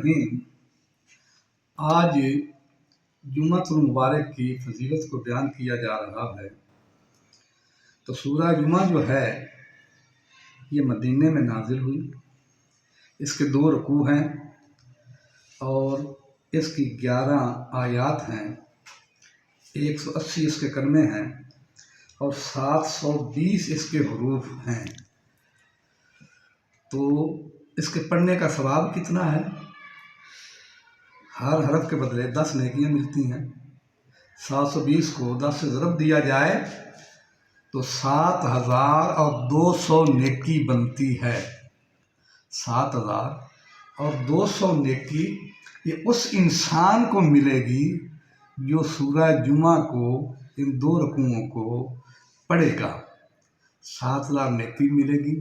الرحیم، آج جمعۃ المبارک کی فضیلت کو بیان کیا جا رہا ہے۔ تو سورہ جمعہ جو ہے یہ مدینے میں نازل ہوئی، اس کے 2 رکوع ہیں اور اس کی 11 آیات ہیں، 180 اس کے کلمے ہیں اور 720 اس کے حروف ہیں۔ تو اس کے پڑھنے کا ثواب کتنا ہے؟ ہر حرف کے بدلے 10 نیکیاں ملتی ہیں۔ 720 کو 10 سے ضرب دیا جائے تو 7200 نیکی بنتی ہے۔ 7200 نیکی یہ اس انسان کو ملے گی جو سورہ جمعہ کو ان 2 رکوعوں کو پڑھے گا۔ 7000 نیکی ملے گی،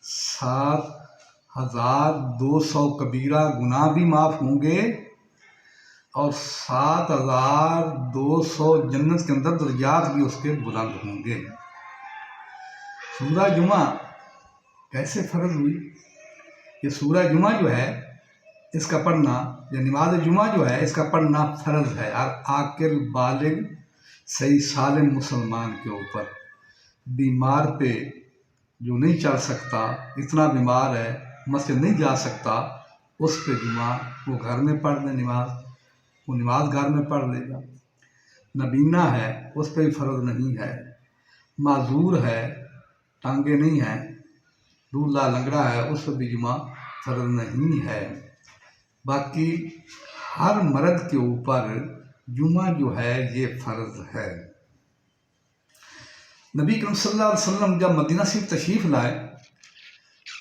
7200 کبیرہ گناہ بھی معاف ہوں گے اور 7200 جنت کے اندر درجات بھی اس کے بلند ہوں گے۔ سورہ جمعہ کیسے فرض ہوئی؟ یہ سورہ جمعہ جو ہے اس کا پڑھنا یا نماز جمعہ جو ہے اس کا پڑھنا فرض ہے ہر عاقل بالغ صحیح سالم مسلمان کے اوپر۔ بیمار پہ جو نہیں چل سکتا، اتنا بیمار ہے مسجد نہیں جا سکتا، اس پہ جمعہ وہ گھر میں پڑھ لے، وہ نماز گھر میں پڑھ لے گا۔ نابینا ہے اس پہ بھی فرض نہیں ہے، معذور ہے ٹانگیں نہیں ہیں، لولا لنگڑا ہے اس پہ بھی جمعہ فرض نہیں ہے۔ باقی ہر مرد کے اوپر جمعہ جو ہے یہ فرض ہے۔ نبی کریم صلی اللہ علیہ وسلم جب مدینہ شریف تشریف لائے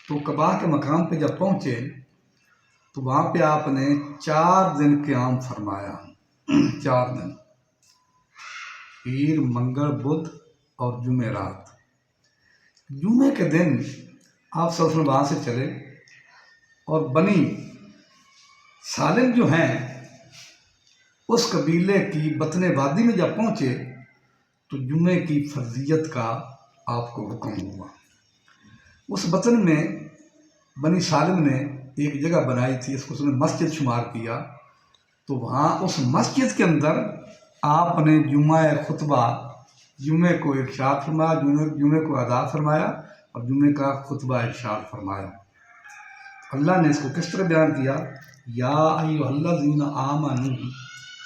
تو قباء کے مقام پہ جب پہنچے تو وہاں پہ آپ نے 4 دن قیام فرمایا۔ 4 دن، پیر، منگل، بدھ اور جمعرات۔ جمعے کے دن آپ صلی اللہ علیہ وسلم وہاں سے چلے اور بنی سالم جو ہیں اس قبیلے کی بطن وادی میں جب پہنچے تو جمعے کی فرضیت کا آپ کو حکم ہوا۔ اس بطن میں بنی سالم نے ایک جگہ بنائی تھی، اس کو اس نے مسجد شمار کیا، تو وہاں اس مسجد کے اندر آپ نے جمعے کو ارشاد فرمایا، جمعے کو ادا فرمایا اور جمعے کا خطبہ ارشاد فرمایا۔ اللہ نے اس کو کس طرح بیان کیا؟ یا ایھا الذین آمنوا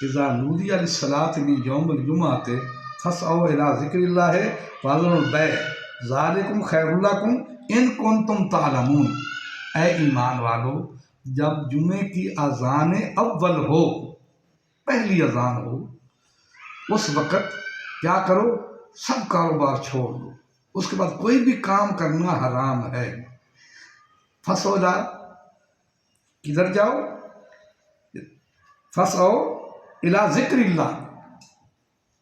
اذا نودی للصلاۃ من یوم الجمعۃ فاسعوا الی ذکر اللہ وذروا البیع ذالکم خیر لکم ان کنتم تعلمون۔ اے ایمان والو، جب جمعے کی اذان اول ہو، پہلی اذان ہو، اس وقت کیا کرو؟ سب کاروبار چھوڑ دو، اس کے بعد کوئی بھی کام کرنا حرام ہے۔ فسولا کدھر جاؤ؟ فسعوا الی ذکر اللہ،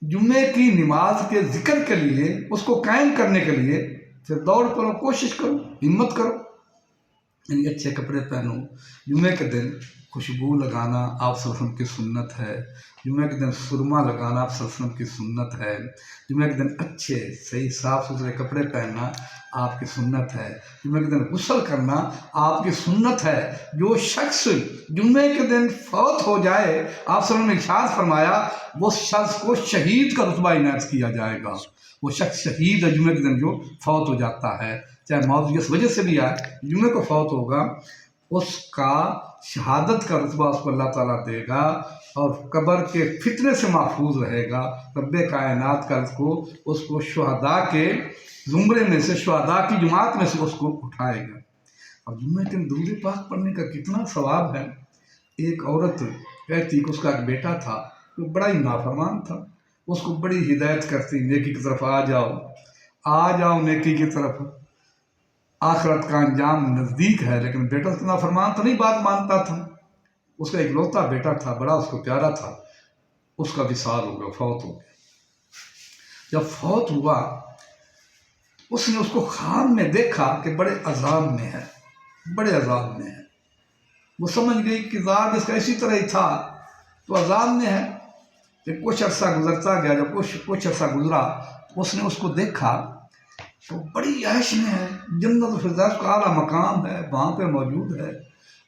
جمعے کی نماز کے ذکر کے لیے، اس کو قائم کرنے کے لیے پھر دوڑ کرو، کوشش کرو، ہمت کرو، یعنی اچھے کپڑے پہنو۔ جمعے کے دن خوشبو لگانا آپ صلی اللہ علیہ وسلم کی سنت ہے، جمعے کے دن سرما لگانا آپ صلی اللہ علیہ وسلم کی سنت ہے، جمعے کے دن اچھے صحیح صاف ستھرے کپڑے پہننا آپ کی سنت ہے، جمعے کے دن غسل کرنا آپ کی سنت ہے۔ جو شخص جمعے کے دن فوت ہو جائے، آپ صلی اللہ علیہ وسلم نے ارشاد فرمایا وہ شخص کو شہید کا رتبہ عنایت کیا جائے گا۔ وہ شخص شہید ہے جمعے کے دن جو فوت ہو جاتا ہے، چاہے موت جس وجہ سے بھی آئے، جمعے کو فوت ہوگا، اس کا شہادت کا رتبہ اس کو اللہ تعالیٰ دے گا اور قبر کے فتنے سے محفوظ رہے گا۔ رب کائنات کا اس کو شہداء کے زمرے میں سے، شہداء کی جماعت میں سے اس کو اٹھائے گا۔ اب جمعے کے دن درود پاک پڑھنے کا کتنا ثواب ہے۔ ایک عورت کہتی کہ اس کا ایک بیٹا تھا وہ بڑا ہی نافرمان تھا، اس کو بڑی ہدایت کرتی، نیکی کی طرف آ جاؤ نیکی کی طرف، آخرت کا انجام نزدیک ہے۔ لیکن بیٹا تو نافرمان تو نہیں بات مانتا تھا، اس کا اکلوتا بیٹا تھا، بڑا اس کو پیارا تھا، اس کا وصال ہو گیا، فوت ہو گیا۔ جب فوت ہوا اس نے اس کو خواب میں دیکھا کہ بڑے عذاب میں ہے، بڑے عذاب میں ہے۔ وہ سمجھ گئی کہ ذات اس کا اسی طرح ہی تھا تو عذاب میں ہے۔ کہ کچھ عرصہ گزرتا گیا، جب کچھ عرصہ گزرا اس نے اس کو دیکھا تو بڑی عیش میں ہے، جنت الفردوس کا اعلیٰ مقام ہے، وہاں پہ موجود ہے،